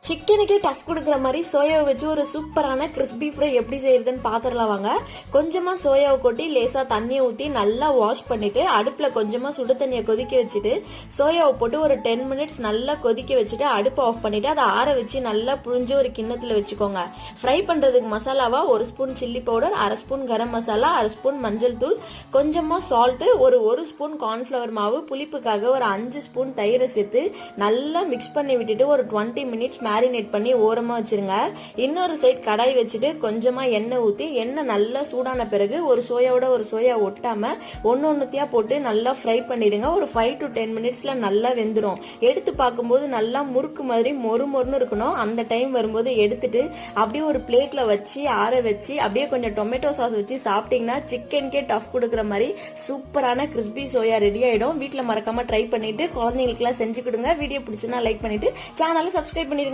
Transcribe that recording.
சிக்கனுக்கே tough கொடுக்குற மாதிரி சோயாவை வச்சு ஒரு சூப்பரான கிறிஸ்பி ஃப்ரை எப்படி செய்யறதுன்னு பாத்திரலாம் வாங்க. கொஞ்சமா சோயாவை கொட்டி லேசா தண்ணியை ஊற்றி நல்லா வாஷ் பண்ணிட்டு அடுப்புல கொஞ்சமா சுடு தண்ணியை கொதிக்க வச்சுட்டு சோயாவை போட்டு ஒரு 10 மினிட்ஸ் நல்லா கொதிக்க வச்சுட்டு அடுப்பை ஆஃப் பண்ணிட்டு அதை ஆற வச்சு நல்லா புழிஞ்சு ஒரு கிண்ணத்துல வச்சுக்கோங்க. ஃப்ரை பண்றதுக்கு மசாலாவா 1 spoon chilli powder, 1/2 spoon garam masala, 1/2 spoon மஞ்சள் தூள், கொஞ்சமா சால்ட், ஒரு ஸ்பூன் கார்ன்ஃபிளவர் மாவு, புளிப்புக்காக ஒரு 5 ஸ்பூன் தயிரை சேர்த்து நல்லா மிக்ஸ் பண்ணி விட்டுட்டு ஒரு 20 மினிட்ஸ் மேரினேட் பண்ணி ஓரமா வச்சிருங்க. இன்னொரு சைட் கடாய் வச்சுட்டு கொஞ்சமா எண்ணெய் ஊற்றி எண்ணெய் நல்லா சூடான பிறகு ஒரு சோயாவோட ஒரு சோயா ஒட்டாம ஒன்னொன்னுத்தியா போட்டு நல்லா ஃப்ரை பண்ணிடுங்க. ஒரு 5 to 10 மினிட்ஸ்ல நல்லா வெந்துடும். எடுத்து பார்க்கும்போது நல்லா முறுக்கு மாதிரி மொறுன்னு இருக்கணும். அந்த டைம் வரும்போது எடுத்துட்டு அப்படியே ஒரு பிளேட்ல வச்சு ஆற வச்சு அப்படியே கொஞ்சம் டொமேட்டோ சாஸ் வச்சு சாப்பிட்டீங்கன்னா சிக்கனுக்கே டஃப் கொடுக்குற மாதிரி சூப்பரான கிறிஸ்பி சோயா ரெடி ஆயிடும். வீட்டில் மறக்காம ட்ரை பண்ணிட்டு குழந்தைங்களுக்குலாம் செஞ்சு கொடுங்க. வீடியோ பிடிச்சுன்னா லைக் பண்ணிட்டு சேனலை சப்ஸ்கிரைப் பண்ணிடுங்க.